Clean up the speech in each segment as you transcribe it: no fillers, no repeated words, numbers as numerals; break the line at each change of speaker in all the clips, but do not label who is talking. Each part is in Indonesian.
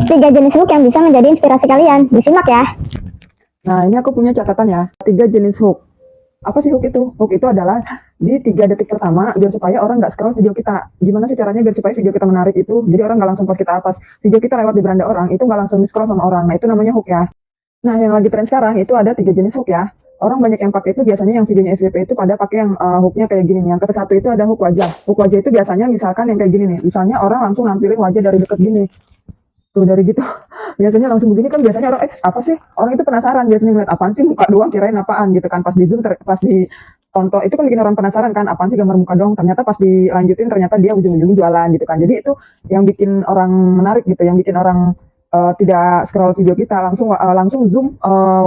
Tiga jenis hook yang bisa menjadi inspirasi kalian. Disimak ya.
Nah, ini aku punya catatan ya. 3 jenis hook. Apa sih hook itu? Hook itu adalah di 3 detik pertama biar supaya orang nggak scroll video kita. Gimana sih caranya biar supaya video kita menarik itu? Jadi orang nggak langsung pas video kita lewat di beranda orang itu nggak langsung scroll sama orang. Nah itu namanya hook ya. Nah yang lagi tren sekarang itu ada 3 jenis hook ya. Orang banyak yang pakai itu biasanya yang videonya FYP itu pada pakai yang hooknya kayak gini nih. Yang ke satu itu ada hook wajah. Hook wajah itu biasanya misalkan yang kayak gini nih. Misalnya orang langsung nampilin wajah dari deket gini. Tuh dari gitu biasanya langsung begini kan biasanya orang apa sih orang itu penasaran biasanya ngeliat apaan sih muka doang kirain apaan gitu kan pas di zoom pas di tonton itu kan bikin orang penasaran kan apaan sih gambar muka doang ternyata pas dilanjutin ternyata dia ujung-ujungnya jualan gitu kan jadi itu yang bikin orang menarik gitu yang bikin orang tidak scroll video kita langsung zoom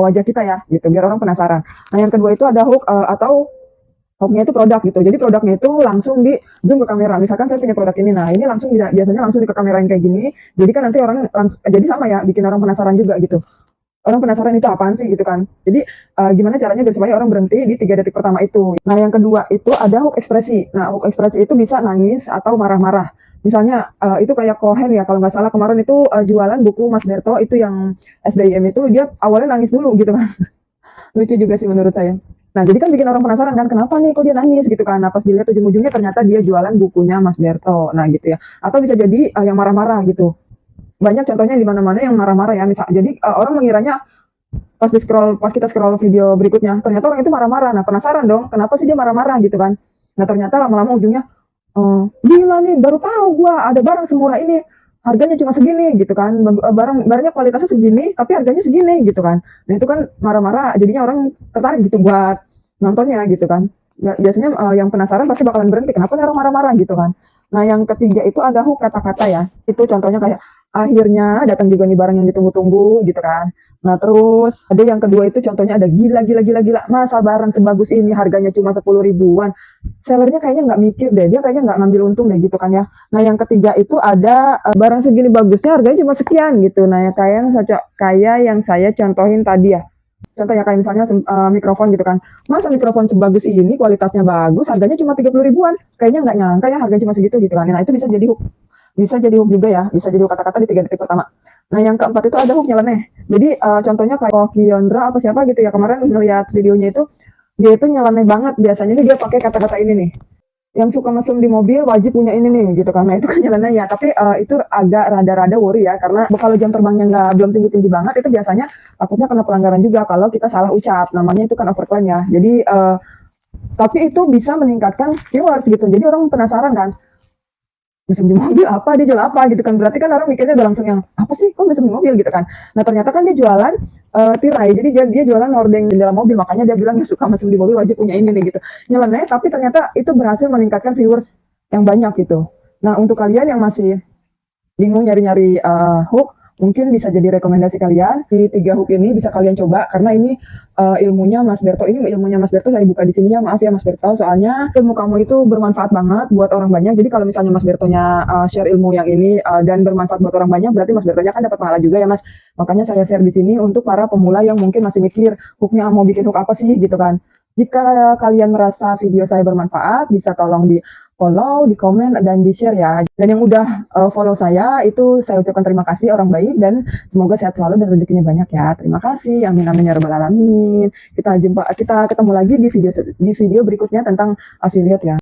wajah kita ya gitu biar orang penasaran. Nah yang kedua itu ada hook atau hooknya itu produk gitu. Jadi produknya itu langsung di zoom ke kamera. Misalkan saya punya produk ini, nah ini langsung biasanya langsung di ke kamerain kayak gini. Jadi kan nanti orang jadi sama ya, bikin orang penasaran juga gitu. Orang penasaran itu apaan sih gitu kan. Jadi gimana caranya biar supaya orang berhenti di 3 detik pertama itu. Nah yang kedua itu ada hook ekspresi. Nah hook ekspresi itu bisa nangis atau marah-marah. Misalnya itu kayak Cohen ya kalau nggak salah kemarin itu jualan buku Mas Berto itu yang SBIM itu dia awalnya nangis dulu gitu kan. Lucu juga sih menurut saya. Nah, jadi kan bikin orang penasaran kan, kenapa nih kok dia nangis gitu kan. Nah, pas dilihat ujung-ujungnya ternyata dia jualan bukunya Mas Berto. Nah, gitu ya. Atau bisa jadi yang marah-marah gitu. Banyak contohnya di mana-mana yang marah-marah ya. Misal, jadi orang mengiranya pas kita scroll video berikutnya, ternyata orang itu marah-marah. Nah, penasaran dong, kenapa sih dia marah-marah gitu kan. Nah, ternyata lama-lama ujungnya, gila nih, baru tahu gua ada barang semurah ini harganya cuma segini gitu kan barangnya kualitasnya segini tapi harganya segini gitu kan. Nah itu kan marah-marah jadinya orang tertarik gitu buat nontonnya gitu kan. Biasanya yang penasaran pasti bakalan berhenti kenapa nih orang marah-marah gitu kan. Nah yang ketiga itu ada hook kata-kata ya itu contohnya kayak akhirnya datang juga nih barang yang ditunggu-tunggu gitu kan. Nah terus ada yang kedua itu contohnya ada gila gila gila gila masa barang sebagus ini harganya cuma 10 ribuan. Sellernya kayaknya nggak mikir deh dia kayaknya nggak ngambil untung deh gitu kan ya. Nah yang ketiga itu ada barang segini bagusnya harganya cuma sekian gitu. Nah ya kayak yang saya contohin tadi ya. Contohnya kayak misalnya mikrofon gitu kan. Masa mikrofon sebagus ini kualitasnya bagus harganya cuma 30 ribuan. Kayaknya nggak nyangka ya harganya cuma segitu gitu kan. Nah itu bisa jadi hook. Bisa jadi hook juga ya. Bisa jadi hook kata-kata di 3 detik pertama. Nah yang keempat itu ada hook nyeleneh. Jadi contohnya kayak Kiondra apa siapa gitu ya. Kemarin ngeliat videonya itu dia itu nyeleneh banget. Biasanya dia pakai kata-kata ini nih yang suka mesum di mobil wajib punya ini nih gitu kan. Nah itu kan jalannya ya tapi itu agak rada-rada worry ya karena kalau jam terbangnya belum tinggi-tinggi banget itu biasanya takutnya kena pelanggaran juga kalau kita salah ucap namanya itu kan overclaim ya. Jadi tapi itu bisa meningkatkan viewers gitu jadi orang penasaran kan mesum di mobil apa dia jual apa gitu kan berarti kan orang mikirnya udah langsung yang apa sih kok mesum di mobil gitu kan. Nah ternyata kan dia jualan tirai jadi dia jualan hordeng jendela mobil makanya dia bilang ya suka mesum di mobil wajib punya ini nih gitu nyeleneh tapi ternyata itu berhasil meningkatkan viewers yang banyak gitu. Nah untuk kalian yang masih bingung nyari-nyari hook mungkin bisa jadi rekomendasi kalian di 3 hook ini bisa kalian coba karena ini ilmunya Mas Berto saya buka di sini ya maaf ya Mas Berto soalnya ilmu kamu itu bermanfaat banget buat orang banyak jadi kalau misalnya Mas Bertonya share ilmu yang ini dan bermanfaat buat orang banyak berarti Mas Bertonya kan dapat pahala juga ya Mas makanya saya share di sini untuk para pemula yang mungkin masih mikir hooknya mau bikin hook apa sih gitu kan. Jika kalian merasa video saya bermanfaat bisa tolong di follow, di komen, dan di share ya. Dan yang udah follow saya, itu saya ucapkan terima kasih orang baik dan semoga sehat selalu dan rezekinya banyak ya. Terima kasih. Amin amin ya rabbal alamin. Kita ketemu lagi di video berikutnya tentang affiliate ya.